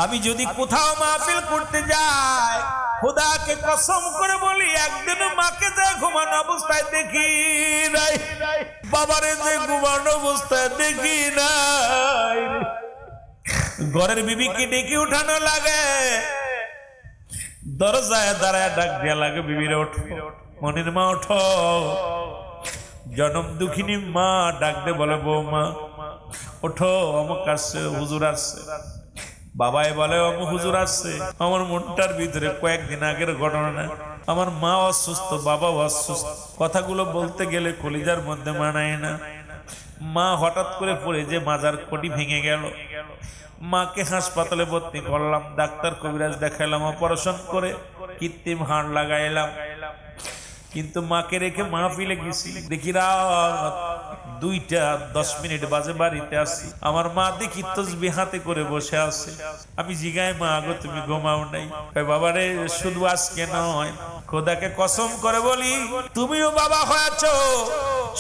আমি যদি কোথাও মাহফিল করতে যাই, খোদাকে কসম করে বলি একদিনও মাকে যে ঘুমানো অবস্থায় দেখি নাই, বাবারে যে ঘুমানো অবস্থায় দেখি নাই। ঘরের বিবিকে ডেকে উঠানো লাগে, দরজায় দাঁড়ায় ডাক দেয়া লাগে, বিবিরে ওঠো, মনির মা ওঠো। জনম দুঃখিনী মা ডাক দে বলে, বৌমা ওঠো, অমুক আসছে, হুজুর আসছে। বাবাই বলে, অমুক হুজুর আসছে। আমার মনটার ভিতরে কয়েকদিন আগের ঘটনা, আমার মা অসুস্থ, বাবা অসুস্থ, কথাগুলো বলতে গেলে কলিজার মধ্যে মানায় না। মা হঠাৎ করে পড়ে যে মাজার কোটি ভেঙে গেল। মাকে হাসপাতালে ভর্তি করলাম, ডাক্তার কবিরাজ দেখাইলাম, অপারেশন করে কৃত্রিম হাড় লাগাইলাম। কিন্তু মাকে রেখে মাহফিলে গেছি, দেখি রাত 2:10 বাজে বাড়িতে আসি। আমার মা দেখি তাসবিহ হাতে করে বসে আছে। আমি জিগাই, মা গো তুমি ঘুমাও নাই? বাবারে শুধু আজকে নয়, খোদাকে কসম করে বলি তুমিও বাবা হয়েছো।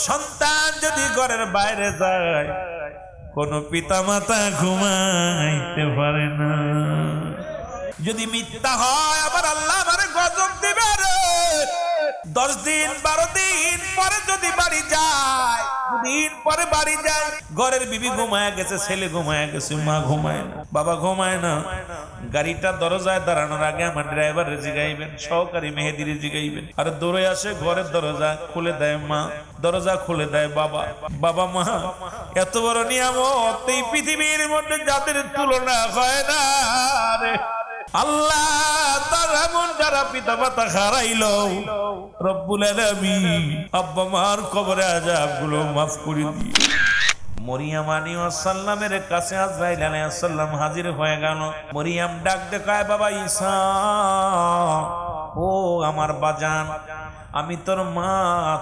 সন্তান যদি ঘরের বাইরে যায়, কোন পিতা মাতা ঘুমাইতে পারে না। যদি মিথ্যা হয় আমার আল্লাহ আমারে গজব দিবে রে। 10 দিন 12 দিন পরে যদি বাড়ি যায়, দিন পরে বাড়ি যায়, ঘরের বিবি ঘুমায় গেছে, ছেলে ঘুমায় গেছে, মা ঘুমায় না, বাবা ঘুমায় না। গাড়িটা দরজায় দাঁড়ানোর আগে আমার ড্রাইভার জিগাইবেন, সহকারী মেহেদির জিগাইবেন, আর দৌড়ে আসে ঘরের দরজা খুলে দেয় মা, দরজা খুলে দেয় বাবা। বাবা মা এত বড় নিয়ামত এই পৃথিবীর মধ্যে যাদের তুলনা হয় না রে। আল্লাহ তার এমন যারা পিতা মাতা হারাইলো, রব্বুল আলামিন আব্বা মার কবরে আযাবগুলো মাফ করে দিয়ে। মরিয়ম আলাইহিস সালামের কাছে আজরাইল আলাইহিস সালাম হাজির হয়ে গেল। মরিয়ম ডাক দেখায়, বাবা ঈসা, ও আমার বাজান, আমি তোর মা,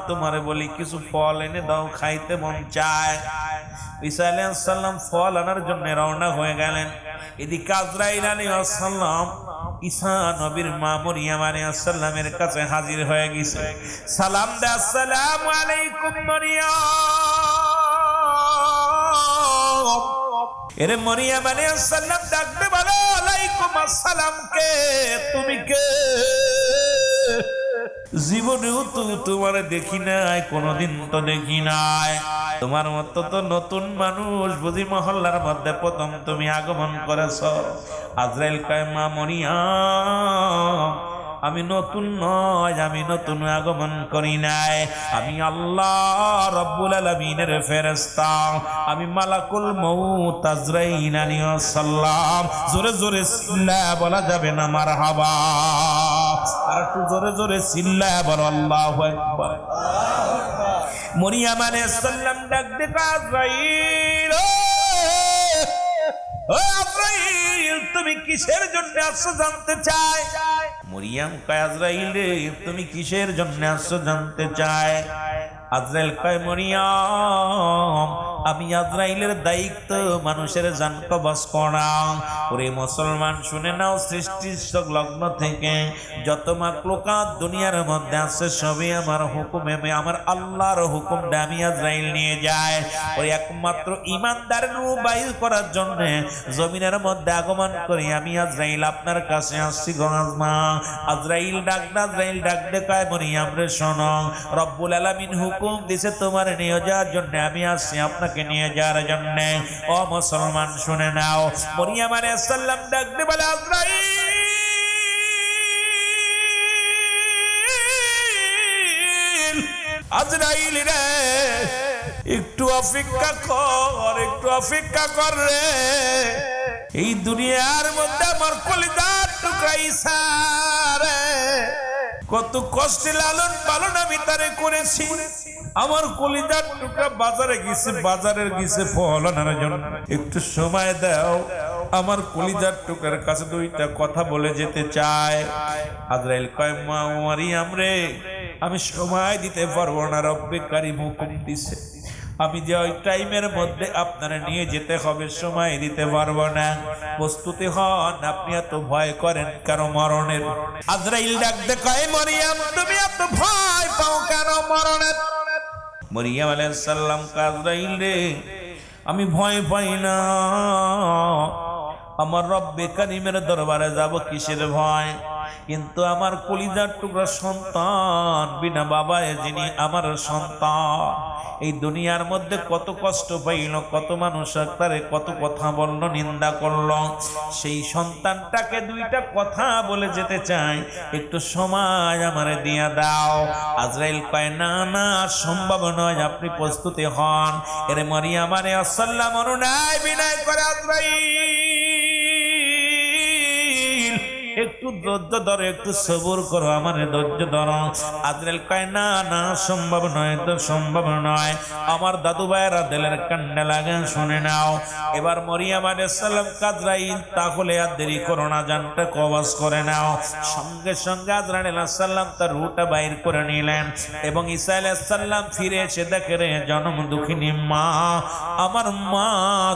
তোমারে বলি কিছু ফল এনে দাও, খাইতে মন চায়। ঈসা আলাইহিস সালাম ফল আনার জন্য রওনা হয়ে গেলেন। এদিকে আজরাইল আলাইহিস সালাম ঈসা নবীর মা মরিয়ম আলাইহিস সালামের কাছে হাজির হয়ে গেছে। সালাম দে, আসসালামু আলাইকুম মরিয়ম। এরে মরিয়ম আলাইহিস সালাম ডাকতে বলে, ওয়ালাইকুম আসসালাম। কে তুমি? কে? জীবনেও তো তোমার দেখি নাই, কোনদিন তো দেখি নাই। তোমার মতো তো নতুন মানুষ বুঝি মহল্লার মধ্যে প্রথম তুমি আগমন করেছ। আজরাইল কয়, মা মরিয়ম, আমি নতুন নয়, আমি নতুন আগমন করি নাই, আমি আল্লাহ রব্বুল আলামিনের ফেরেশতা, আমি মালাকুল মউত আজরাইল আলাইহিস সালাম। জোরে জোরে চিল্লায়া বলা যাবে না মারহাবা? আর একটু জোরে জোরে চিল্লায়া বলো আল্লাহু আকবার। মরিয়ম আলাইহিস সালাম ডাক দিতে, আজরাইল, ও আজরাইল, তুমি কিসের জন্য আসছো জানতে চাই? মরিয়ম কয়, আজরাইল রে, তুমি কিসের জন্য আসছো জানতে চাই? আজরাইল কয়, মরিয়ম, আমি আজরাইলের দায়িত্ব মানুষের জান কবজ করা। ওরে মুসলমান শুনে নাও, সৃষ্টির লগ্ন থেকে যত মাখলুকাত দুনিয়ার মধ্যে আছে সবই আমার হুকুমে, আমার আল্লাহর হুকুম দিয়ে আমি আজরাইল নিয়ে যায়। ওই একমাত্র ইমানদারের রূবায়িত করার জন্য জমিনের মধ্যে আগমন করি আমি আজরাইল আপনার কাছে আসছি গো আজমা। আজরাইল ডাক দে কয়, মরিয়ম রে শোনো, রব্বুল আলামিন হুকুম দিছে তোমার নিয়ে যাওয়ার জন্য, আমি আসছি আপনাকে নিয়ে যাওয়ার জন্য। ও মুসলমান শুনে নাও, মরিয়ম আলাইহিস সালাম ডাক দে বলে, আজরাইল, আজরাইল রে, একটু অপেক্ষা কর, একটু অপেক্ষা কর রে। এই দুনিয়ার মধ্যে আমার কলিজার টুকরা ঈসা রে, কত কষ্টে লালন পালন আমি তারে করেছি। আমার কলিজার টুকরা বাজারে গেছে ফল আনার জন্য, একটু সময় দাও, আমার কলিজার টুকরার কাছে দুইটা কথা বলে যেতে চায়। আজরাইল কয়, মা মরিয়ম রে, আমি সময় দিতে পারবো না, রব্বে কারীম হুকুম দিছে, আমি যে ওই টাইমের মধ্যে আপনারা নিয়ে যেতে হবে, সময় দিতে পারবো না, প্রস্তুতি হন। আপনি এত ভয় করেন কেন মরণের? আজরাইল ডাকতে কয়, মরিয়ম, তুমি এত ভয় পাও কেন মরণের? মরিয়ম আলাইহিস সালাম, আজরাইল রে, আমি ভয় পাই না, আমার রব্বে কারিমের দরবারে যাব কিসের ভয়? কিন্তু আমার কলিজার টুকরা সন্তান বিনা বাবায় যিনি আমার সন্তান, এই দুনিয়ার মধ্যে কত কষ্ট পাইল, কত মানুষ তারে কত কথা বলল, নিন্দা করল, সেই সন্তানটাকে দুইটা কথা বলে যেতে চাই, একটু সময় আমারে দিয়া দাও। আজরাইল কয় না না, সম্ভব নয়, আপনি প্রস্তুতি হন। এরে মারিয়াম আলাইহিস সালাম অনুনয় বিনয় করে, আজরাইল একটু ধৈর্য ধরো, একটু সবুর করো, আমার ধৈর্য ধরো। আজরাইল কয় না না, সম্ভব নয়, তো সম্ভব নয়। আমার দাদু ভাইয়েরা দিলের কান্না লাগে, শুনে নাও। এবার মরিয়ম আলাইহিস সালাম আজরাইল তাহলে আর দেরি করো না, জানটা কবজ করে নাও। সঙ্গে সঙ্গে আজরাইল আলাইহিস সালাম তার রুহটা বাইর করে নিলেন এবং ঈসা আলাইহিস সালাম ফিরে এসে দেখে রে জনম দুঃখিনী মা, আমার মা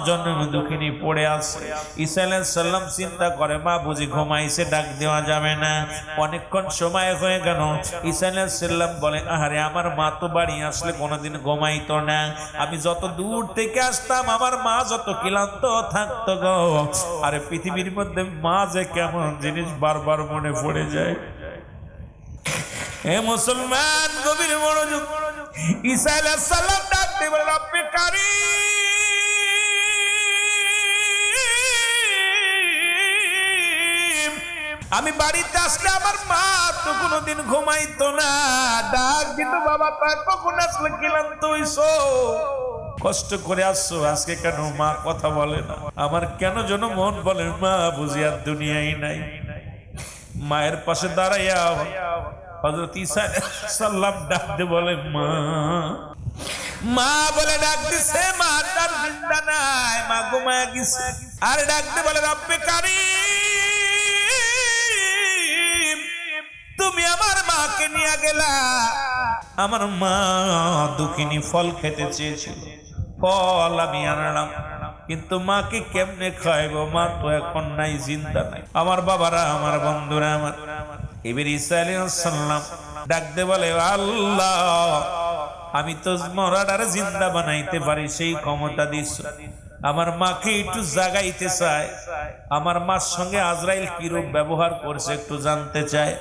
জনম দুঃখিনী পড়ে আছে। ঈসা আলাইহিস সালাম চিন্তা করে মা বুঝি ঘুমাইছে, ডাক দেওয়া যাবে না, অনেকক্ষণ সময় হয়ে গেল। ঈসা আলাইহিস সালাম বলে আহারে আমার মা তো বাড়ি আসলে কোনোদিন ঘুমাইতো না, আমি যত দূর থেকে আসতাম আমার মা যত ক্লান্ত থাকতো গো। আরে পৃথিবীর মধ্যে মা যে কেমন জিনিস বারবার মনে পড়ে যায়। হে মুসলমান গভীর মনোযোগ। ঈসা আলাইহিস সালাম ডাক দিয়ে বলে রব্বে কারীম, আমি বাড়িতে আসলে আমার মা তো কোনোদিন ঘুমাইতো না, ডাক দিত বাবা তার কখন আসলে ক্লান্ত হইছো, কষ্ট করে আসছো, আজকে কেন মা কথা বলে না? আমার কেন যেন মন বলে মা বুঝি আর দুনিয়ায় নাই। মায়ের পাশে দাঁড়াইয়া হযরত ঈসা আলাইহিস সালাম ডাক দিয়ে বলে মা, মা বলে ডাক দিছে, মা তার জিন্দা নাই, মা ঘুমায় গেছে। আর ডাক দিয়ে বলে রব্বে কারীম, তুমি আমার মাকে নিয়ে গেলা, আমার মা দুঃখিনী ফল খেতে চেয়েছিল, ফল আমি আনলাম, কিন্তু মাকে কেমনে খাইব, মা তো এখন নাই, জিন্দা নাই। আমার বাবারা, আমার বন্ধুরা, আমার এবার ঈসা আলাইহিস সালাম ডাক দিয়ে বলে আল্লাহ, আমি তো মরাটারে জিন্দা বানাইতে পারি, সেই ক্ষমতা দিছ, আমার মাকে একটু জাগাইতে চাই, আমার মার সঙ্গে আজরাইল কিরূপ ব্যবহার করছে একটু জানতে চাই।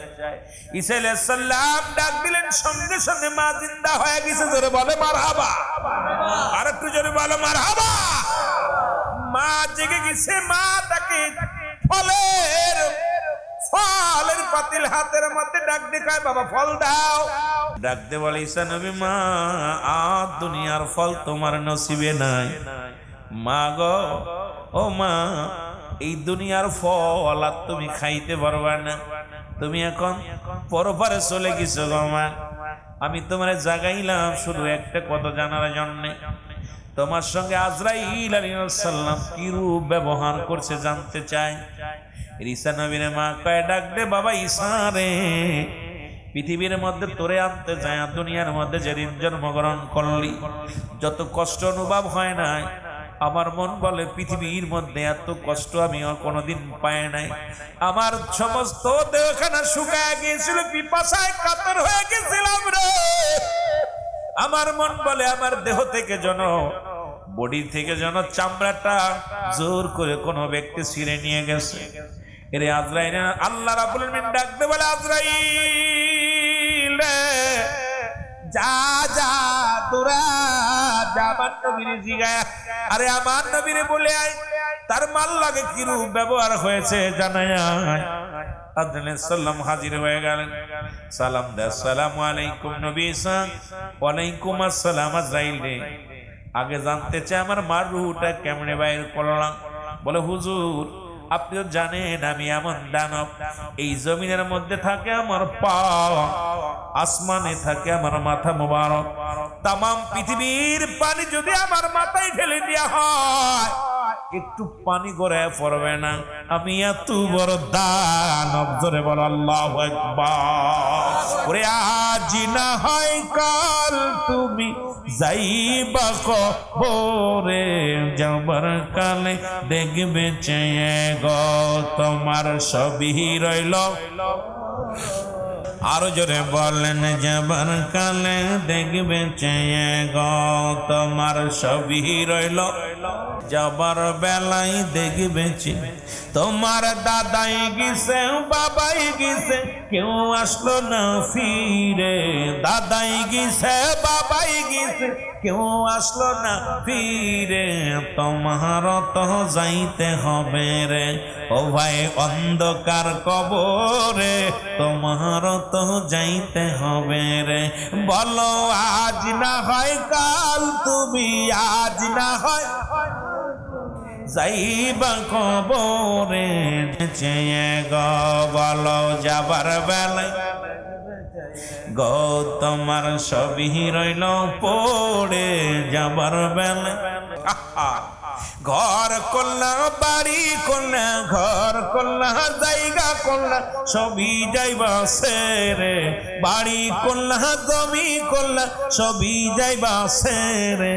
ঈসা আলাইহিস সালাম ডাক দিলেন, সঙ্গে সঙ্গে মা জিন্দা হয়ে গেছে। জোরে বলে মারহাবা, আর একটু জোরে বলো মারহাবা। মা জেগে গেছে, মা তাকে ফলের পাতিল হাতের মধ্যে ডাক দেখায়, বাবা ফল দাও। ডাক দে বলে ঈসা নবী, মা আর দুনিয়ার ফল তোমার নসিবে নাই। মা গো, ও মা, এই দুনিয়ার ফল আর তুমি খাইতে পারবা না, তুমি এখন পরপারে চলে গেছো গো মা। আমি তোমার জাগাইলাম শুধু একটা কথা জানার জন্য, তোমার সঙ্গে আজরাইল আলাইহিস সালাম কি রূপ ব্যবহার করছে জানতে চাই। ঈসা নবীর মা কয় ডাক দে বাবা ঈসা রে, পৃথিবীর মধ্যে তোরে আনতে যায়, দুনিয়ার মধ্যে যেদিন জন্মগ্রহণ করলি যত কষ্ট অনুভব হয় নাই, আমার মন বলে পৃথিবীর মধ্যে এত কষ্ট আমি কোনোদিন পাই নাই। আমার সমস্ত দেহখানা শুকায় গিয়েছিল, পিপাসায় কাতর হয়ে গেছিলাম রে। আমার মন বলে আমার দেহ থেকে যেন, বডি থেকে যেন চামড়াটা জোর করে কোনো ব্যক্তি ছিঁড়ে নিয়ে গেছে। এরে আজরাইল, আল্লাহ রাব্বুল আলামিন ডাকতে বলে আজরাইল যা যা তোরা যা আমার নবীরে জিগায়া, আরে আমার নবীরে বলে আয় তার মাল লাগে কি রূপ ব্যবহার হয়েছে জানায়। আজরাইল সালাম হাজির হয়ে গেলেন, সালাম দে, আসসালামু আলাইকুম নবী ঈসা। ওয়ালাইকুম আসসালাম। আজরাইল রে, আগে জানতে চাই আমার মার রূহটা কেমনে বাইর করলাম। বলে হুজুর আপনি তো জানেন আমি এমন দানব, এই জমিনের মধ্যে থাকে আমার পা, আসমানে থাকে আমার মাথা মোবারক, তামাম পৃথিবীর পানি যদি আমার মাথায় ঢেলে দেওয়া হয় একটু পানি গড়ায় পড়বে না, আমি এত বড় দানব। জোরে বল আল্লাহু আকবার। ওরে আজ না হয় কাল তুমি যাইবা কবরে, যাবার কালে দেখবে চেয়ে গো তোমার সবই রইল আরো জোরে বলেন যাবার কালে দেখবে চেয়ে গো তোমার সবই রইল যাবার বেলায় দেখবে তোমার দাদাই গেছে বাবাই গেছে কেউ আসলো না ফিরে দাদাই গেছে বাবাই গেছে কেউ আসলো না ফিরে তোমার তো যাইতে হবে রে ও ভাই অন্ধকার কবরে তোমার তো যাইতে হবে রে বলো আজ না হয় কাল তুমি আজ না হয় যাইবা কবরে চেয়ে গো বলো যাবার বেলায় গো তোমার সবই রইল পড়ে যাবার বেলায় ঘর করলা বাড়ি করলা ঘর করলা জায়গা করলা সবই যাইবা সেরে বাড়ি করলা জমি করলা সবই যাইবা সেরে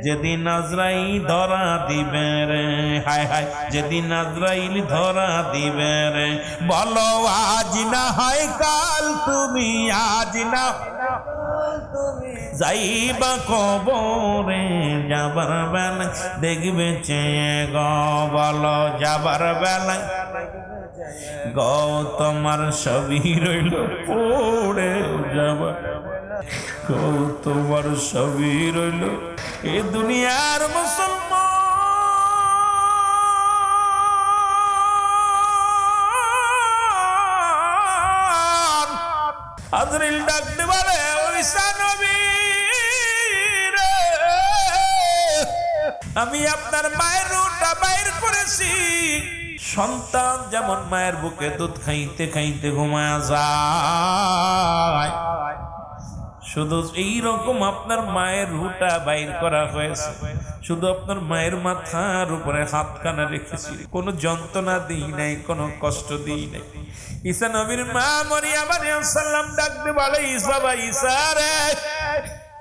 যেদিন আজরাইল ধরা দিবে রে হায় হায় যেদিন আজরাইল ধরা দিবে রে বলো আজ না হয় কাল তুমি আজ না যাইবা কবরে যাবার বেলা দেখবে চেয়ে গো বলো যাবার বেলা গো তোমার সবই রইল পড়ে যাবার গো তোমার সবই রইল এ দুনিয়ার মুসলমান আজরাইল ডাকতে বলে ওই নবী আমি আপনার মায়ের রূপটা বাইর করেছি সন্তান যেমন মায়ের বুকে দুধ খাইতে খাইতে ঘুমায়া যায় শুধু এইরকম আপনার মায়ের রুটা বাইর করা হয়েছে শুধু আপনার মায়ের মাথার উপরে হাত কানা রেখেছি কোনো যন্ত্রণা দিই নাই কোনো কষ্ট দিই নাই ঈসা নবীর মা মরিয়ম আলাইহিস সালাম ডাকতে বলে ঈসা ভাই ঈসা রে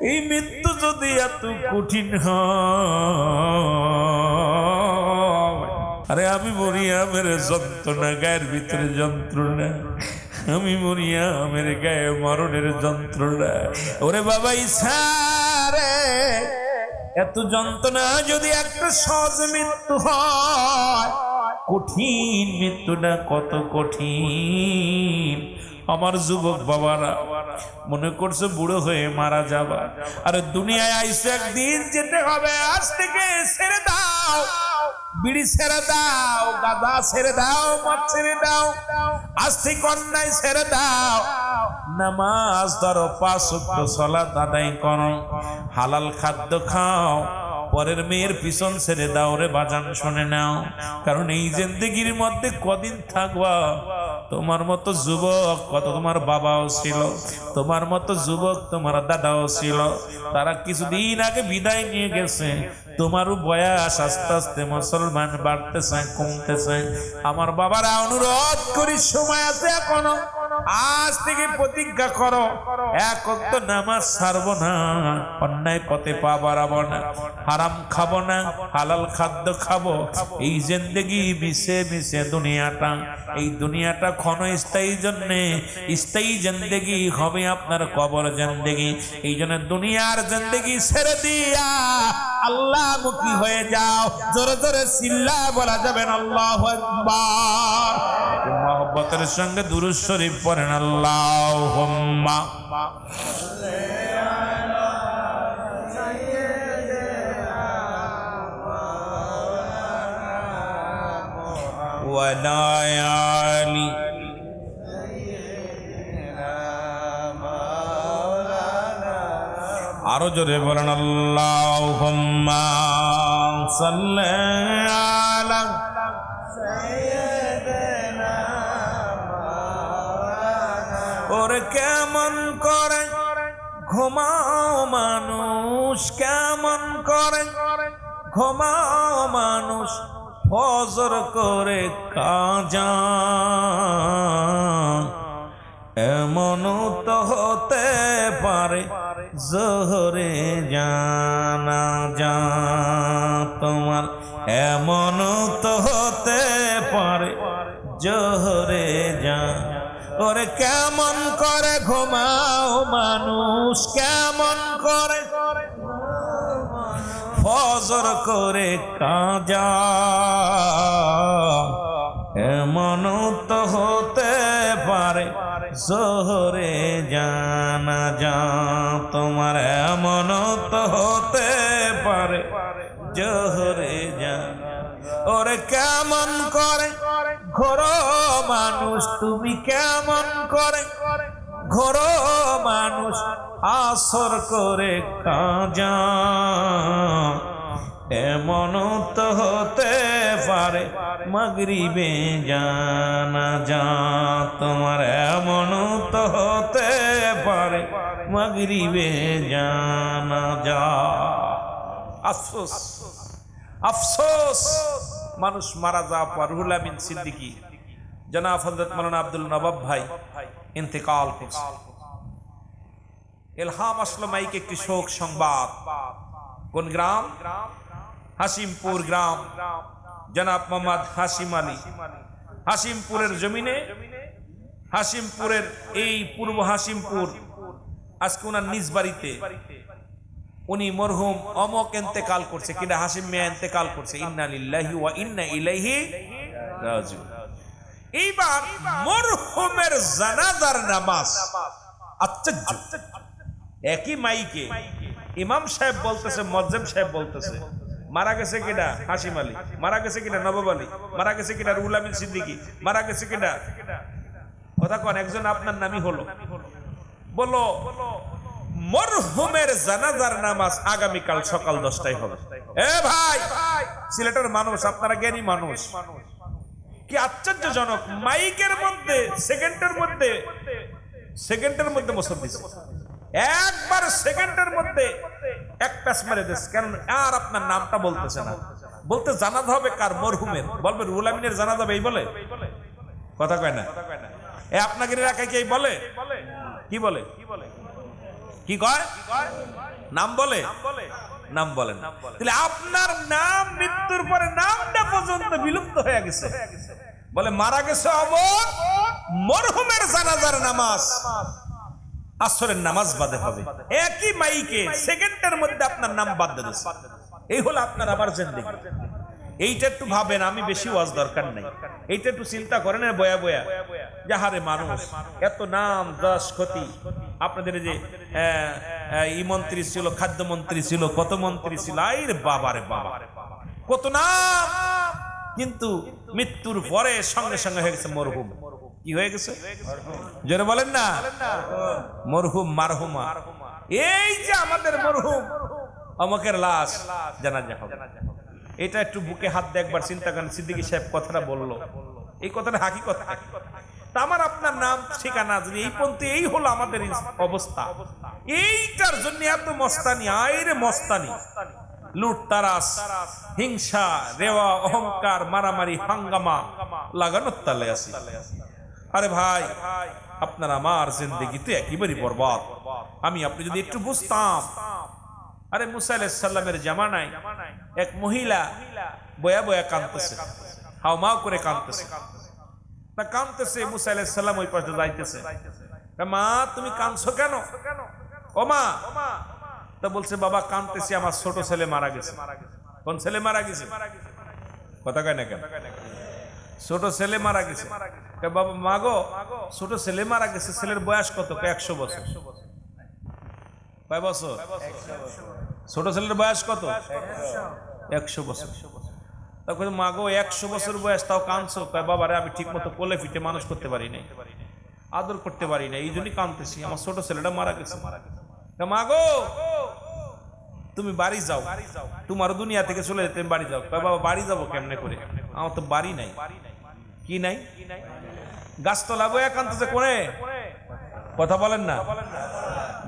এই মৃত্যু যদি এত কঠিন হয় আরে আমি মরিয়মের যন্ত্রণা গায়ের ভিতরে যন্ত্রণা আমি মরিয়মের গায়ে মরণের যন্ত্রণা ওরে বাবা ঈসা রে এত যন্ত্রণা যদি একটা সহজ মৃত্যু হয় কঠিন মৃত্যুটা কত কঠিন আমার যুবক বাবারা মনে করছে বুড়ো হয়ে মারা যাবা আরে দুনিয়ায় আইসে একদিন যেতে হবে আজ থেকে ছেড়ে দাও বিড়ি ছেড়ে দাও গাঁজা ছেড়ে দাও মদ ছেড়ে দাও আজ থেকে অন্যায় ছেড়ে দাও নামাজ ধরো 5 ওয়াক্ত সালাত আদায় করো হালাল খাদ্য খাও পরের মেয়ের পিছন ছেড়ে দাও রে বাজান শুনে নাও কারণ এই জিন্দেগির মধ্যে কদিন থাকবা তোমার মতো যুবক কত তোমার বাবাও ছিল তোমার মতো যুবক তোমার দাদাও ছিল তারা কিছুদিন আগে বিদায় নিয়ে গেছে তোমারও বয়স আস্তে আস্তে মুসলমান বাড়তেছে কমতেছে আমার বাবারা অনুরোধ করি সময় আছে এখনো আজ থেকে প্রতিজ্ঞা করো এক ওয়াক্ত নামাজ ছাড়বো না অন্যায় পথে পা বাড়াবো না হারাম খাবো না হালাল খাদ্য খাবো এই জিন্দেগি মিশে মিশে দুনিয়াটা এই দুনিয়াটা ক্ষণস্থায়ী জন্যে স্থায়ী জিন্দেগি হবে আপনার কবর জিন্দেগি এই জন্য দুনিয়ার জিন্দেগি ছেড়ে দিয়া আল্লাহ মুখী হয়ে যাও জোরে জোরে চিল্লা বলা যাবে না আল্লাহু আকবার মহব্বতের সঙ্গে দুরূদ শরীফ পড়েন আল্লাহুম্মা ওয়া লা আলি আরো জোরে বলেন আল্লাহুম্মা সাল্লি আলা সাইয়্যিদিনা ওরে কেমন করে ঘুমাও মানুষ কেমন করে ঘুমাও মানুষ ফজর করে কাজা এমন তো হতে পারে জোহরে জানাজা তোমার এমন তো হতে পারে জোহরে ওরে কেমন করে ঘুমাও মানুষ, কেমন করে ফজর করে কাজা, এমন তো হতে পারে জোহরে জানাজা তোমার, এমন তো হতে পারে জোহরে জানাজা। ওরে কেমন করে ঘোরো মানুষ তুমি, কেমন করে ঘোরো মানুষ আসর করে কাজা, এমন তো হতে পারে মাগরিবে জানাজা তোমার, এমন তো হতে পারে মাগরিবে জানাজা। আফসোস আফসোস মানুষ মারা যাওয়ার পর রুহুল আমিন সিদ্দিকী জনাব হযরত মাওলানা আব্দুল নবাব ভাই ইন্তেকাল করছে। ইলহাম আসলো মাইকে একটি শোক সংবাদ। কোন গ্রাম? হাসিমপুর গ্রাম। জনাব মোহাম্মদ হাশিম আলী হাসিমপুরের জমিনে, হাসিমপুরের এই পূর্ব হাসিমপুর, আজকে ওনার নিজ বাড়িতে উনি মরহুম অমক ইন্তেকাল করছে, কিনা হাসিম মিয়া ইন্তেকাল করছে। ইন্না লিল্লাহি ওয়া ইন্না ইলাইহি রাজিউন। এইবার মরহুমের জানাজার নামাজ আশ্চর্য, একই মাইকে ইমাম সাহেব বলতেছে, মুয়াজ্জিম সাহেব বলতেছে মারা গেছে কিনা হাশিম আলী, মারা গেছে কিনা নবাব আলী, মারা গেছে কিনা রুহুল আমিন সিদ্দিকী, মারা গেছে কিনা কথা কোন একজন আপনার নামই হলো। বলো মরহুমের জানাজার নামাজ আগামীকাল সকাল 10টায় হবে। এ ভাই, সিলেটের মানুষ, আপনারা জ্ঞানী মানুষ, কি আশ্চর্যজনক, মাইকের মধ্যে সেকেন্ডের মধ্যে বসত দিছে, একবার সেকেন্ডের মধ্যে এক প্যাচ মেরে দিস। কারণ আর আপনার নামটা বলতেছে না, বলতে জানাজা হবে কার? মরহুমের। বলবে রুহুল আমিনের জানাজা হবে, এই বলে কথা কয় না। এ আপনাকে এলাকায় কি এই বলে? কি বলে? কি কয়? নাম বলে? নাম বলেন। তাহলে আপনার নাম মৃত্যুর পরে নামটা পর্যন্ত বিলুপ্ত হয়ে গেছে। বলে মারা গেছে অমর, মরহুমের জানাজার নামাজ আসরের নামাজ বাদে হবে। একই মাইকে সেকেন্ডের মধ্যে আপনার নাম বাদ দিয়েছে। এই হলো আপনার আমার জিন্দেগি। এইটা একটু ভাবেন, আমি বেশি ওয়াজ দরকার নাই, এইটা একটু চিন্তা করেন বয়া বয়া। যাহারে মানুষ এত নাম যশ ক্ষতি, আপনাদের যে ই মন্ত্রী ছিল, খাদ্যমন্ত্রী ছিল, কত মন্ত্রী ছিল, আইরে বাবারে বাবা কত নাম, কিন্তু মৃত্যুর পরে সঙ্গে সঙ্গে হয়ে গেছে মরহুম। কি হয়ে গেছে? জোরে বলেন না, মরহুম মারহুমা। এই যে আমাদের মরহুম অমকের লাশ জানাজা হবে, এটা একটু বুকে হাত দিয়ে একবার চিন্তা করেন। সিদ্দিকী সাহেব কথাটা বললো, এই কথাটা হাকিকত। আমার আপনার নাম ঠিকানা যদি এই পন্থী, এই হলো আমাদের অবস্থা। এইটার জন্য এত মস্তানি, আইরে মস্তানি, লুট তারাস, হিংসা, রেওয়া, অহংকার, মারামারি, হাঙ্গামা লাগানোর তালে আছে। আরে ভাই, আপনার আমার জিন্দেগি তো একেবারে বরবাদ। আমি আপনি যদি একটু বুঝতাম। আরে মুসা আলাইহিস সালামের জামানায় এক মহিলা বয়া বয়া কাঁদতেছে, হাওমাও করে কাঁদতেছে। তা কাঁদতেছে, মুসা আলাইহিস সালাম ওই পাশে যাইতেছে। মা তুমি কাঁদছো কেন? ও মা। তা বলছে বাবা কাঁদতেছি, আমার ছোট ছেলে মারা গেছে। কোন ছেলে মারা গেছে? কথা কয় না কেন? ছোট ছেলে মারা গেছে। বাবা মা গো, ছোট ছেলে মারা গেছে, ছেলের বয়স কত? 100 বছর। কয় বছর? ছোট ছেলের বয়স কত? 100 বছর। তখন মা গো 100 বছর বয়স, তাও কাঁদছো? কয় বাবা রে, আমি ঠিক মতো কোলে পিঠে মানুষ করতে পারি নাই, আদর করতে পারি না, এই জন্যই কাঁদতেছি, আমার ছোট ছেলেটা মারা গেছে। মা গো তুমি বাড়ি যাও, তোমার দুনিয়া থেকে চলে যেতে বাড়ি যাও। কয় বাবা বাড়ি যাবো কেমনে করে, আমার তো বাড়ি নাই। কি নাই? গাছতলা বয়া কাঁদতেছে। কোনে? কথা বলেন না,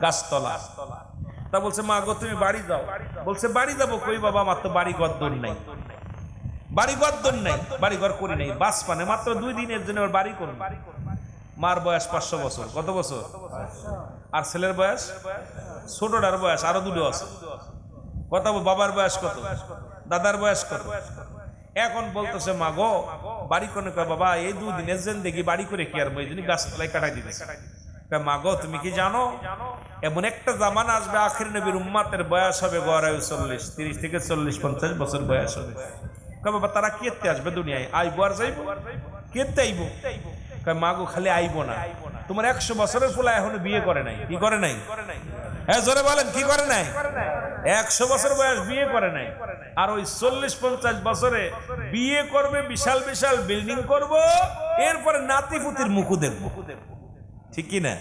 গাছতলা। তা বলছে মা গো তুমি বাড়ি যাও। বলছে বাড়ি যাবো কই বাবা, আমার তো বাড়ি ঘর দর নাই, বাড়ি ঘর দর নাই, বাড়ি ঘর করি নাই, বাস পানে মাত্র 2 দিনের জন্য ওর বাড়ি করুন। মার বয়স 500 বছর। কত বছর? আর ছেলের বয়স, ছোটটার বয়স আরো 2 আছে। কথা বাবার বয়স কত? দাদার বয়স কত? এখন বলতেছে মা গো বাড়ি কোনে কয় বাবা এই দুদিনের জন্য দেখি বাড়ি করে কি আর এই জন্য গাছতলায় কাটাই দিতেছে। মা গো তুমি কি জানো এমন একটা জামানা আসবে আখির নবীর উম্মতের বয়স হবে গড়ায় 40, 30 থেকে 40-50 বছর বয়স হবে। কয় বাবা তারা কেতে আসবে দুনিয়ায়, আইবো আর যাইবো? কেতে আইবো? কয় মা গো খালি আইবো না, তোমার 100 বছরের পোলা এখনো বিয়ে করে নাই। কি করে নাই? হ্যাঁ জোরে বলেন, কি করে নাই? 100 বছর বয়স বিয়ে করে নাই, আর ওই 40-50 বছরে বিয়ে করবে, বিশাল বিশাল বিল্ডিং করব, এরপরে নাতি পুতির মুখও দেখবো। ঠিক কি না?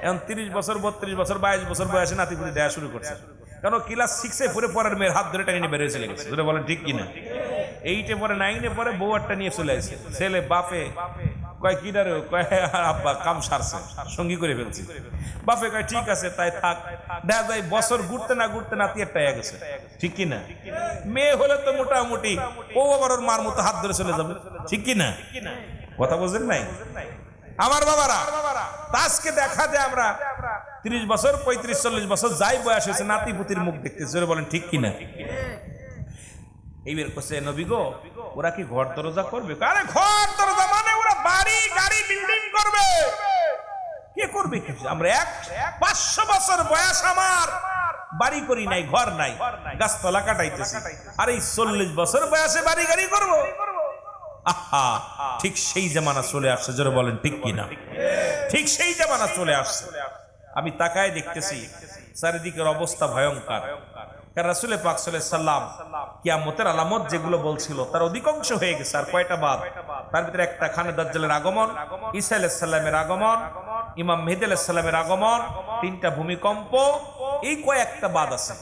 এখন 30 বছর 32 বছর 22 বছর বয়সে নাতি পুতি দেয়া শুরু করছে, কারণ ক্লাস 6-এ পরে পরের মেয়ের হাত ধরে টেনে বেরিয়ে চলে গেছে। জোরে বলেন ঠিক কিনা? 8-এ পরে 9-এ পরে বউ একটা নিয়ে চলে আসছে, ছেলে বাপে কয় কি ডারে, কয় আব্বা কাম সারছে, সঙ্গী করে ফেলছি। বাপে কয় ঠিক আছে তাই থাক। দেখা যায় বছর ঘুরতে না ঘুরতে নাতি একটা হয়ে গেছে। ঠিক কি না? মেয়ে হলে তো মোটামুটি ও আবার ওর মার মতো হাত ধরে চলে যাবে। ঠিক কি না? কথা বুঝেন নাই আমার বাবারা? আজকে দেখা যায় আমরা 30 বছর 35-40 বছর যাই বয়স হয়েছে নাতি পুতির মুখ দেখতে। জোরে বলেন ঠিক কিনা? এইবার কইছে নবী গো ওরা কি ঘর দরজা করবে? আরে ঘর দরজা মানে ওরা বাড়ি গাড়ি বিল্ডিং করবে। কে করবে? আমরা 500 বছর বয়স আমার, বাড়ি করি নাই, ঘর নাই, গাছতলা কাটাইতেছি, আর এই 40 বছর বয়সে বাড়ি গাড়ি করব? আহা, ঠিক সেই জামানা চলে আসছে। জোরে বলেন ঠিক কিনা? ঠিক সেই জামানা চলে আসছে। আমি তাকায় দেখতেছি চারিদিকের অবস্থা ভয়ঙ্কর। রাসূল পাক সাল্লাল্লাহু আলাইহি সাল্লাম কিয়ামতের আলামত যেগুলো বলছিল তার অধিকাংশ হয়ে গেছে। আর কয়টা বাদ? তার ভিতরে একটা খানে দাজ্জালের আগমন, ঈসা আলাইহিস সালামের আগমন, ইমাম মেহেদী আলাইহিস সালামের আগমন, 3টা ভূমিকম্প, এই কয়েকটা বাদ আছে।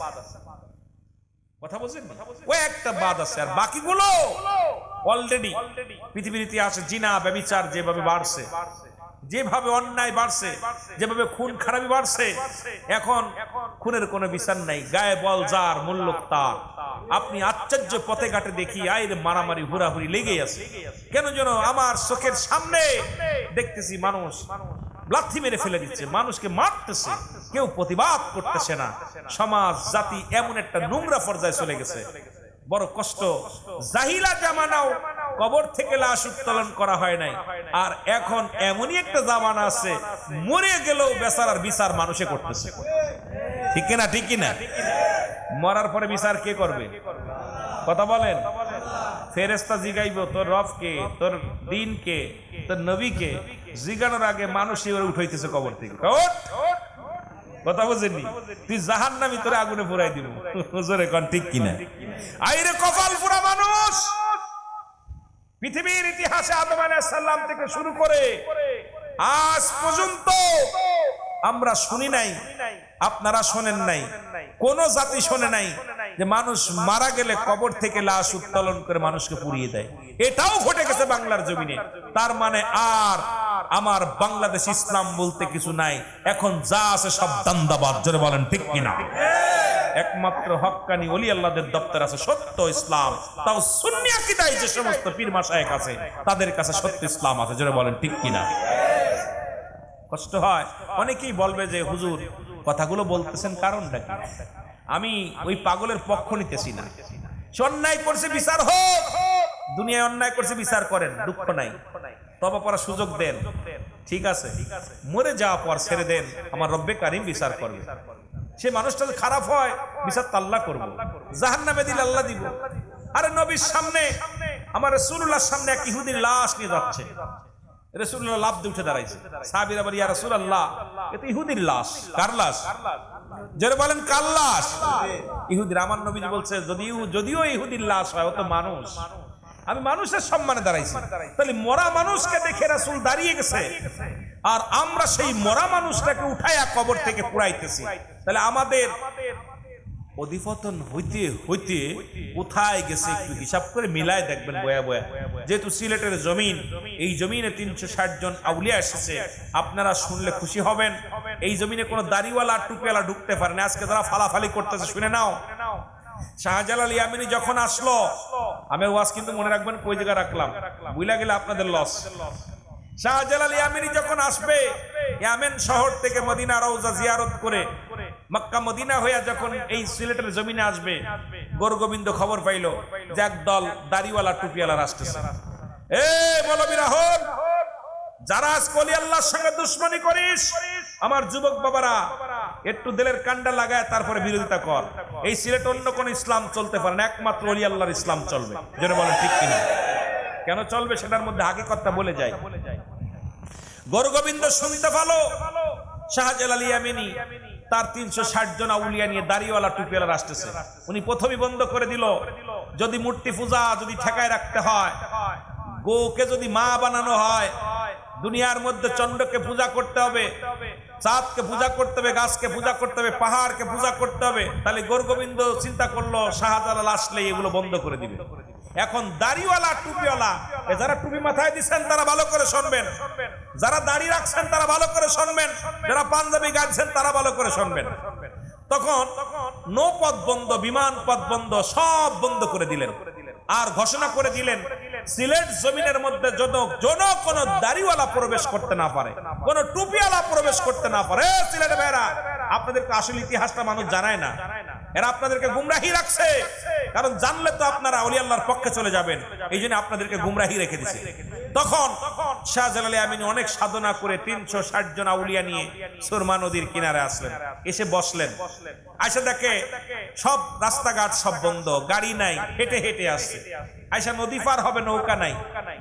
কথা বলছেন? কয়েকটা বাদ আছে, আর বাকিগুলো অলরেডি পৃথিবীর ইতিহাসে জিনা ব্যভিচার যেভাবে বাড়ছে, যেভাবে অন্যায় বাড়ছে, যেভাবে খুন খারাপি বাড়ছে, এখন খুনের কোনো বিচার নাই, গায়ে বল যার মূল্য তার। আপনি আশ্চর্য পথে ঘাটে দেখি আইরে মারামারি হুড়াহুড়ি লেগেই আছে। কেন যেন আমার চোখের সামনে দেখতেছি মানুষ লাথি মেরে ফেলে দিচ্ছে, মানুষকে মারতেছে, কেউ প্রতিবাদ করতেছে না। সমাজ জাতি এমন একটা নোংরা পর্যায়ে চলে গেছে, বড় কষ্ট। জাহিলা জামানাও কবর থেকে লাশ উত্তোলন করা হয় নাই, আর এখন এমনই একটা জামানা আছে মরে গেলেও বেচারার বিচার মানুষে করতেছে। ঠিক কিনা? ঠিক কিনা? মরার পরে বিচার কে করবে? কথা বলেন। ফেরেশতা জিগাইব তোর রব কে, তোর দিন কে, তোর নবী কে। জিগানোর আগে মানুষই উঠাইতেছে কবর থেকে। কথা বুঝেননি? তুই জাহান্নামী, তোরে আগুনে পুরাই দিব। হুজুরে কোন ঠিক কিনা? আইরে কপাল পুরা মানুষ। পৃথিবীর ইতিহাসে আদম আলাইহিস সালাম থেকে শুরু করে আজ পর্যন্ত আমরা শুনি নাই, আপনারা শোনেন নাই, কোন জাতি শোনে নাই যে মানুষ মারা গেলে কবর থেকে লাশ উত্তোলন করে মানুষকে পুড়িয়ে দেয়। এটাও ঘটে গেছে বাংলার জমিনে। তার মানে আর আমার বাংলাদেশ ইসলাম বলতে কিছু নাই, এখন যা আছে সব দান্দাবাদ। জোরে বলেন ঠিক কিনা? একমাত্র হক্কানি ওলি আল্লাহদের দপ্তর আছে সত্য ইসলাম, তাও সুন্নি আকীদায় যে সমস্ত পীর মাশায়েখ আছে তাদের কাছে সত্য ইসলাম আছে। জোরে বলেন ঠিক কিনা? কষ্ট হয়, অনেকেই বলবে যে হুজুর কথাগুলো বলতেছেন কারণটা কি? আমি ওই পাগলের পক্ষ নিতেছি না। অন্যায় করছে বিচার হোক, দুনিয়ায় অন্যায় করছে বিচার করেন, দুঃখ নাই, তওবা করার সুযোগ দেন, ঠিক আছে। মরে যাওয়া পর ছেড়ে দেন, আমার রব্বে কারিম বিচার করবে। সে মানুষটা খারাপ হয়, বিচার তো আল্লাহ করব, জাহান্নামে দিলে আল্লাহ দিব। আরে নবীর সামনে, আমার রাসূলুল্লাহর সামনে এক ইহুদির লাশ নিয়ে যাচ্ছে, রাসূলুল্লাহ লাফ দিয়ে উঠে দাঁড়াইছে। সাহাবীরা বলে ইয়া রাসূলুল্লাহ এ তো ইহুদির লাশ। কার লাশ? যারা বলেন কার লাশ? ইহুদির। আমার নবীজি বলছে যদিও ইহুদির লাশ হয়, ও তো মানুষ, আমি মানুষের সম্মানে দাঁড়াইছি। তাহলে মরা মানুষকে দেখে রাসূল দাঁড়িয়ে গেছে, আর আমরা সেই মরা মানুষটাকে উঠাইয়া কবর থেকে পুরাইতেছি। তাহলে আমাদের অধিপতন হইতে হইতে কোথায় গেছে একটু হিসাব করে মিলায় দেখবেন বয়া বয়া। যেহেতু সিলেটের জমিন, এই জমিনে 360 জন আউলিয়া এসেছে, আপনারা শুনলে খুশি হবেন। এই জমিনে কোনো দাড়িওয়ালা টুপিওয়ালা ঢুকতে পারে না। আজকে যারা ফালাফালি করতেছে শুনে নাও। শাহজালাল ইয়ামিনী যখন আসলো, আমি ওয়াজ কিন্তু মনে রাখবেন কই জায়গা রাখলাম, ভুলে গেলে আপনাদের লস। শাহজালাল ইয়ামিনী যখন আসবে, ইয়ামেন শহর থেকে মদিনা রওজা জিয়ারত করে মক্কা মদিনা হইয়া যখন এই সিলেটের জমিনে আসবে, গোরগোবিন্দ খবর পাইল যে একদল দাড়িওয়ালা টুপিওয়ালা আসতেছে। এ মৌলবীরা হন, যারা আজকে ওলি আল্লাহর সঙ্গে দুশ্মনী করিস, আমার যুবক বাবারা একটু দিলের কান্ডা লাগায় তারপরে বিরোধিতা কর। এই সিলেট অন্য কোন ইসলাম চলতে পারে না, একমাত্র ওলি আল্লাহর ইসলাম চলবে। যেন বলেন ঠিক কিনা? কেন চলবে সেটার মধ্যে হাকিকতটা বলে যায়। গোরগোবিন্দ শুনতে ভালো, শাহজালাল ইয়ামিনী তার 360 জন আউলিয়া নিয়ে দাড়িওয়ালা টুপিওয়ালা আসতেছে। উনি প্রথমেই বন্ধ করে দিল, যদি মূর্তি পূজা যদি ঠেকায় রাখতে হয়, গোকে যদি মা বানানো হয়, দুনিয়ার মধ্যে চন্দ্রকে পূজা করতে হবে, চাঁদকে পূজা করতে হবে, গাছকে পূজা করতে হবে, পাহাড়কে পূজা করতে হবে, তাহলে গোরগোবিন্দ চিন্তা করলো শাহজালাল আসলে এগুলো বন্ধ করে দিবে। এখন দাড়িওয়ালা টুপিওয়ালা, যারা টুপি মাথায় দিচ্ছেন তারা ভালো করে শুনবেন, যারা দাড়ি রাখছেন তারা ভালো করে শুনবেন, যারা পাঞ্জাবি গাইছেন তারা ভালো করে শুনবেন। তখন নৌপথ বন্ধ, বিমান পথ বন্ধ, সব বন্ধ করে দিলেন। আর ঘোষণা করে দিলেন সিলেট জমিনের মধ্যে যেন কোন দাড়িওয়ালা প্রবেশ করতে না পারে, কোন টুপিওয়ালা প্রবেশ করতে না পারে। সিলেট ভাইরা, আপনাদেরকে আসল ইতিহাসটা মানুষ জানায় না, এরা আপনাদেরকে গুমরাহি রাখছে। কারণ জানলে তো আপনারা ওলি আল্লাহর পক্ষে চলে যাবেন, এই জন্য আপনাদেরকে গুমরাহি রেখে দিছে। তখন শাহজালাল ইয়ামিনী অনেক সাধনা করে 360 জন আউলিয়া নিয়ে সুরমা নদীর কিনারে আসলেন, এসে বসলেন। আয়সা দেখে সব রাস্তাঘাট সব বন্ধ, গাড়ি নাই, হেঁটে হেঁটে আসছে। আয়সা নদী পার হবে, নৌকা নাই,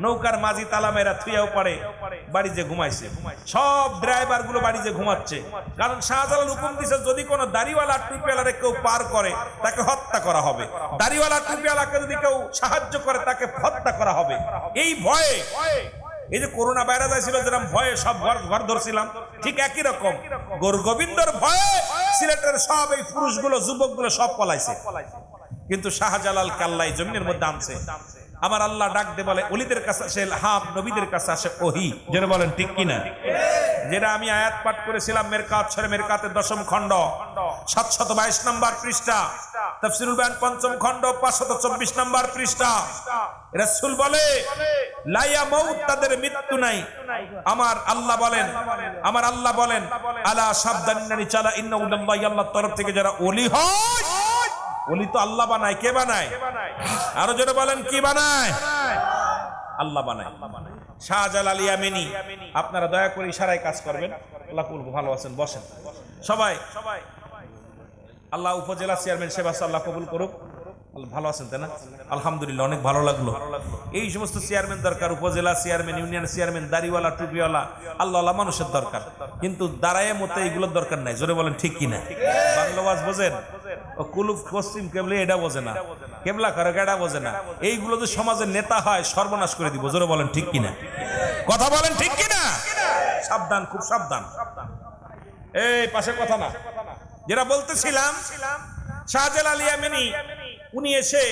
নৌকার মাঝি তালা মেরা থুইয়াও পারে বাড়ি যে ঘুমাইছে, সব ড্রাইভার গুলো বাড়ি যে ঘুমাচ্ছে। কারণ শাহজালাল হুকুম দিছে যদি কোনো দাড়িওয়ালা টুপিওয়ালারে কেউ পার করে তাকে হত্যা করা হবে, দাড়িওয়ালা টুপিওয়ালাকে যদি কেউ সাহায্য করে তাকে হত্যা করা হবে। এই ভয়ে, এই যে করোনা ভাইরাস আসছিল যেরকম ভয়ে সব ঘর ধরছিলাম, ঠিক একই রকম গোরগোবিন্দর ভয়ে সিলেটের সব এই পুরুষগুলো যুবকগুলো সব পলাইছে। কিন্তু শাহজালাল কাল্লাই জমিনের মধ্যে আনছে। আমার আল্লাহ ডাক দে বলে, ওলিদের কাছে আসে ইলহাম, নবীদের কাছে আসে ওহী। যেন বলেন ঠিক কিনা? যেটা আমি আয়াত পাঠ করেছিলাম মেরকাত সূরা মেরকাতের 10ম খণ্ড 722 নম্বর পৃষ্ঠা, তাফসীরুল বায়ান 5ম খণ্ড 524 নম্বর পৃষ্ঠা। রাসূল বলে লা ইয়ামুত, তাদের মৃত্যু নাই। আমার আল্লাহ বলেন আলা সাবধানী চালা ইন্না উল্লাহি, আল্লাহর তরফ থেকে যারা ওলি হয়, ওলি তো আল্লাহ বানায়। কে বানায়? আরো জোরে বলেন, কি বানায়? আল্লাহ বানায়। শাহজালাল ইয়ামিনী, আপনারা দয়া করে ইশারায় কাজ করবেন। আল্লাহ কবুল। ভালো আছেন, বসেন সবাই। আল্লাহ উপজেলা চেয়ারম্যান সেবা আল্লাহ কবুল করুক। ভালো আছেন তাই না? আলহামদুলিল্লাহ, অনেক ভালো লাগলো। এই সমস্ত চেয়ারম্যান দরকার, উপজেলা চেয়ারম্যান, ইউনিয়ন চেয়ারম্যান, দাড়িওয়ালা টুপিওয়ালা আল্লাহ মানুষের দরকার, কিন্তু দাঁড়ায় মতে এইগুলোর দরকার নাই। জোরে বলেন ঠিক কিনা? বাংলাবাজ বোঝেন? ও কুলুফ পশ্চিম কেবলে এটা বোঝে না, কেবলা করে এটা বোঝে না। এইগুলো যে সমাজের নেতা হয় সর্বনাশ করে দিব। জোরে বলেন ঠিক কিনা? কথা বলেন ঠিক কিনা? সাবধান, খুব সাবধান। এই পাশে কথা না, যেটা বলতেছিলাম, শাহজালাল ইয়ামিনী উনি এসে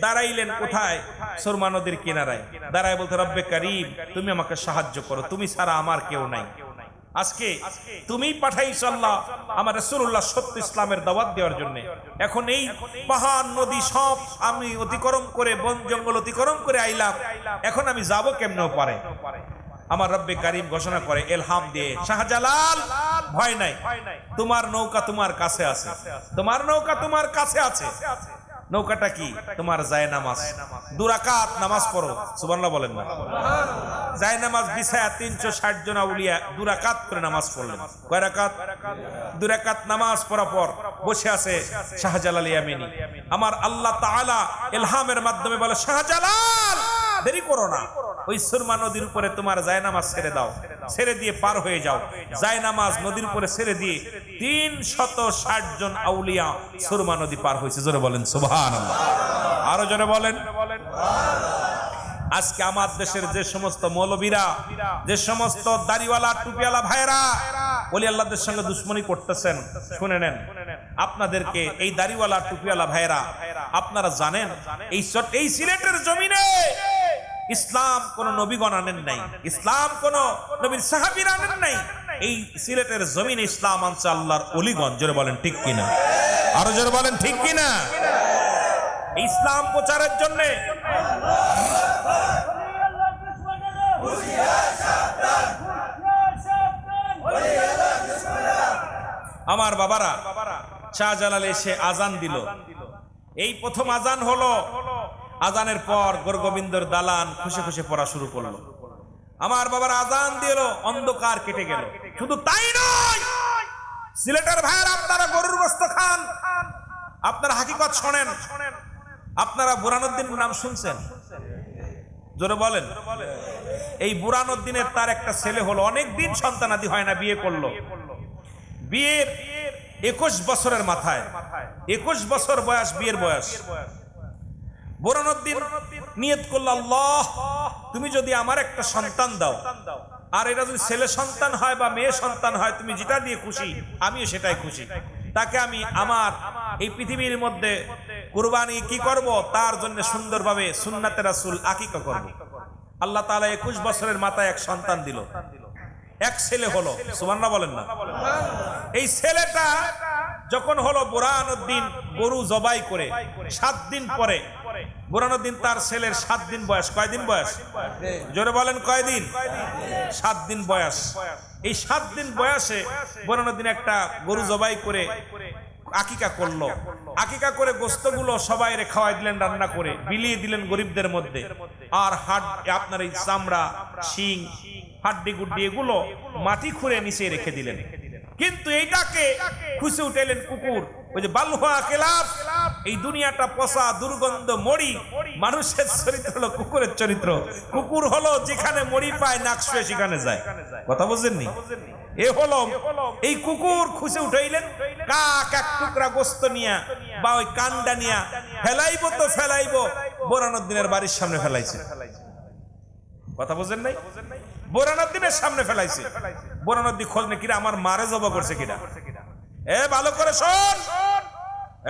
দাঁড়াইলেন কোথায়? সুরমা নদীর কিনারায় দাঁড়ায় বলতে, রব্বে কারীম, তুমি আমাকে সাহায্য করো, তুমি ছাড়া আমার কেউ নাই। আজকে তুমি পাঠাইছ আল্লাহ আমার রাসূলুল্লাহ সত্য ইসলামের দাওয়াত দেওয়ার জন্য। এখন এই পাহাড় নদী সব আমি অতিক্রম করে, বন জঙ্গল অতিক্রম করে আইলাম, এখন আমি যাব কেমনে পারে? আমার রব্বে কারীম ঘোষণা করে ইলহাম দিয়ে, শাহজালাল ভয় নাই, তোমার নৌকা তোমার কাছে আছে, তোমার নৌকা তোমার কাছে আছে। নৌকাটা কি? তোমার জায়নামাজ। 2 রাকাত নামাজ পড়ো, সুবহানাল্লাহ বলেন না? জায়নামাজ বিছায়া 360 জন আউলিয়া 2 রাকাত করে নামাজ পড়লেন। কয় রাকাত? 2 রাকাত নামাজ পড়ার পর বসে আছে শাহজালাল ইয়ামিনী। আমার আল্লাহ তাআলা ইলহামের মাধ্যমে বলে, শাহজালাল দেরি করো না, ওই সুরমা নদীর উপরে তোমার জায়নামাজ ছেড়ে দাও, ছেড়ে দিয়ে পার হয়ে যাও। জায়নামাজ নদীর উপরে ছেড়ে দিয়ে 360 জন আউলিয়া সুরমা নদী পার হয়েছে। জোরে বলেন সুবহানাল্লাহ। আরো জোরে বলেন। আজকে আমার দেশের যে সমস্ত মৌলবীরা, যে সমস্ত দাড়িওয়ালা টুপিওয়ালা ভাইরা ওলি আল্লাহদের সঙ্গে দুশ্মনী করতেছেন, শুনে নেন, আপনাদেরকে এই দাড়িওয়ালা টুপিওয়ালা ভাইরা, আপনারা জানেন এই সিলেটের জমিনে ইসলাম কোন নবীগণ আনেন নাই, ইসলাম কোন নবীর সাহাবীরা আনেন নাই। এই সিলেটের জমিনে ইসলাম আনছে আল্লাহর ওলিগণ। জোরে বলেন ঠিক কিনা? আরো জোরে বলেন ঠিক কিনা? ইসলাম প্রচারের জন্য আমার বাবারা, শাহজালাল এসে আজান দিল, এই প্রথম আজান হলো, আজানের পর গোরগোবিন্দর দালান খুশি খুশি পড়া শুরু করলো। আমার বাবার আজান দিল, অন্ধকার কেটে গেল। শুধু তাই নয়, সিলেটের ভাইয়ের আপনারা গরুর গোশত খান, আপনারা হাকিকত শোনেন। আপনারা বুরহানুদ্দিন নাম শুনছেন? জোরে বলেন। এই বুরহানুদ্দিনের তার একটা ছেলে হলো, অনেক দিন সন্তানাদি হয় না, বিয়ে করলো। বিয়ের 21 বছরের মাথায়, 21 বছর বয়স, বিয়ের বয়স। বুরহানুদ্দিন নিয়ত করল, আল্লাহ তুমি যদি আমার একটা সন্তান দাও, আর এটা যদি ছেলে সন্তান হয় বা মেয়ে সন্তান হয়, তুমি যেটা দিয়ে খুশি, আমিও সেটাই খুশি। তাকে আমি আমার এই পৃথিবীর মধ্যে কুরবানি কি করব, তার জন্য সুন্দরভাবে সুন্নাতে রাসূল আকিকা করব। আল্লাহ তাআলা 21 বছরের মাথায় এক সন্তান দিল, এক ছেলে হলো। সুবহানাল্লাহ বলেন না? এই ছেলেটা যখন হলো, বুরহানুদ্দিন গরু জবাই করে 7 দিন পরে, বুরহানুদ্দিন তার ছেলের 7 দিন বয়স। কয়দিন বয়স? জোরে বলেন, কয়দিন? 7 দিন বয়স। এই 7 দিন বয়সে বুরহানুদ্দিন একটা গরু জবাই করে আকিকা করলো। আকিকা করে গোশতগুলো সবাইরে খাওয়াই দিলেন, রান্না করে বিলিয়ে দিলেন গরিবদের মধ্যে। আর আপনার এই চামড়া, শিং, হাড্ডি গুড্ডি এগুলো মাটি খুঁড়ে নিচে রেখে দিলেন। কিন্তু এইটাকে খুশি উঠাইলেন কুকুর। ওই যে বালুয়া কেলাব, এই দুনিয়াটা পচা দুর্গন্ধ মরি, মানুষের চরিত্র হলো কুকুরের চরিত্র। কুকুর হলো যেখানে মরি পায়, নাক শুয়ে সেখানে যায়। কথা বুঝেননি? এ হলো এই কুকুর। খুশি উঠাইলেন, কাক এক টুকরা গোস্ত নিয়া বা ওই কান্ডা নিয়া ফেলাইবো তো ফেলাইবো, বুরহানুদ্দিনের বাড়ির সামনে ফেলাইছে। কথা বুঝেন নাই? বুরহানুদ্দিনের সামনে ফেলাইছে। বুরহানুদ্দিন খোঁজ নেই, কিরা আমার মারে জবা করছে কিনা। এ ভালো করে শোন,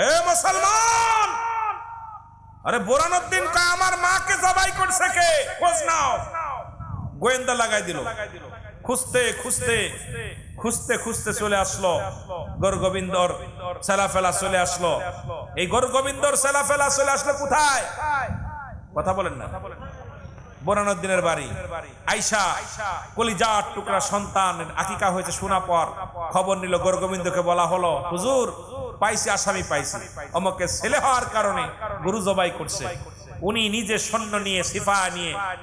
এ মুসলমান, আরে বুরহানুদ্দিন কয় আমার মাকে জবাই করছে কে, খোঁজ নাও। গোয়েন্দা লাগাই দিল। খুঁজতে খুঁজতে খুঁজতে খুঁজতে চলে আসলো গোরগোবিন্দর সেলাফেলা চলে আসলো। এই গোরগোবিন্দর সেলাফেলা চলে আসলো কোথায়? কথা বলেন না? বুরহানুদ্দিনের বাড়ি। আয়শা কলিজার টুকরা সন্তানের আকিকা হয়েছে শোনা পর খবর নিল, গোরগোবিন্দকে বলা হলো, হুজুর পাইছি, আসামি পাইছি, অমকে ছেলে হওয়ার কারণে গরু জবাই করছে। উনি নিজে সৈন্য নিয়ে,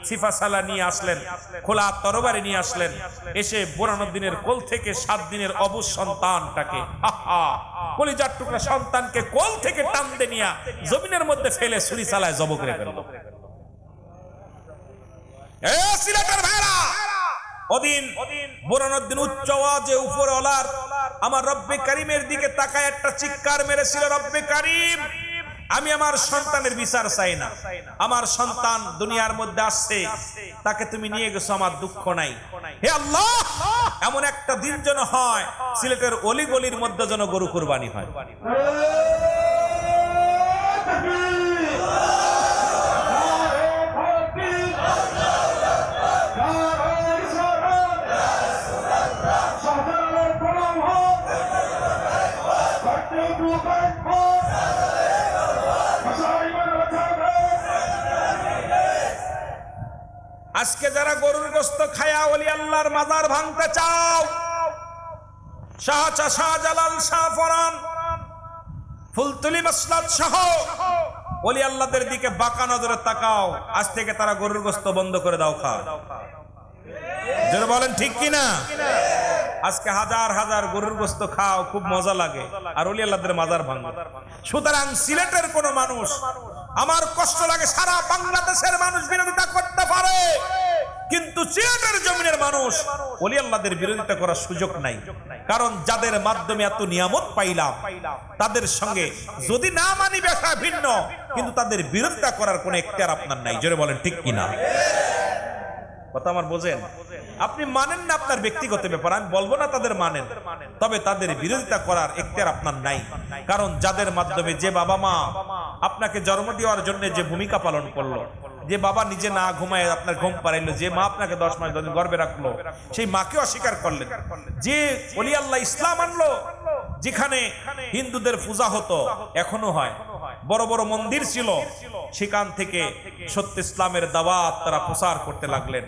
সিফা সালা নিয়ে আসলেন, খোলা তরবারি নিয়ে আসলেন। এসে বুরহানুদ্দিনের কোল থেকে 7 দিনের অবুঝ সন্তানটাকে, কলিজার টুকরা সন্তানকে কোল থেকে টানতে নিয়ে জমিনের মধ্যে ফেলে ছুরি চালায় জব করে ফেলল। সিলেটের ভাইরা, ওদিন বুরহানুদ্দিন উচ্চ আওয়াজে উপরওয়ালার আমার রব্বে কারিমের দিকে তাকায় একটা চিৎকার মেরেছিল, রব্বে কারিম আমি আমার সন্তানের বিচার চাই না। আমার সন্তান দুনিয়ার মধ্যে আসছে, তাকে তুমি নিয়ে গেছো, আমার দুঃখ নাই। হে আল্লাহ, এমন একটা দিন যেন হয় সিলেটের অলি গলির মধ্যে যেন গরু কুরবানি হয়। আজকে যারা গরুর গোশত খায়া ওলি আল্লাহর মাজার ভাঙতে চাও, শাহজালাল, শাহ ফরান, ফুলতুলি মাসলাত সহ ওলি আল্লাহদের দিকে বাঁকা নজরে তাকাও। আজ থেকে তারা গরুর গোশত বন্ধ করে দাও খাও। যারা বলেন ঠিক কিনা? আজকে হাজার হাজার গরুর গোশত খাও, খুব মজা লাগে, আর ওলি আল্লাহদের মাজার ভাঙো। সুতরাং সিলেটের কোন মানুষ, আমার কষ্ট লাগে, সারা বাংলাদেশের মানুষ বিরোধিতা করতে পারে, কিন্তু সিলেটের জমিনের মানুষ ওলি আল্লাহদের বিরোধিতা করার সুযোগ নাই। কারণ যাদের মাধ্যমে এত নিয়ামত পাইলাম, তাদের সঙ্গে যদি না মানি ব্যাখ্যা ভিন্ন, কিন্তু তাদের বিরোধিতা করার কোন এখতিয়ার আপনার নাই। জোরে বলেন ঠিক কিনা? কথা আমার বোঝেন? আপনি মানেন না, আপনার ব্যক্তিগত ব্যাপার, আমি বলবো না তাদের মানেন, তবে তাদের বিরোধিতা করার এখতিয়ার আপনার নাই। কারণ যাদের মাধ্যমে যে বাবা মা আপনাকে জন্ম দেওয়ার জন্য যে ভূমিকা পালন করলো, যে বাবা নিজে না ঘুমায় আপনার ঘুম পাড়াইলো, যে মা আপনাকে 10 মাস গর্ভে রাখলো, সেই মাকে অস্বীকার করলেন। যে ওলি আল্লাহ ইসলাম আনলো, যেখানে হিন্দুদের পূজা হতো, এখনো হয়, বড় বড় মন্দির ছিল, সেখান থেকে সত্য ইসলামের দাওয়াত তারা প্রচার করতে লাগলেন।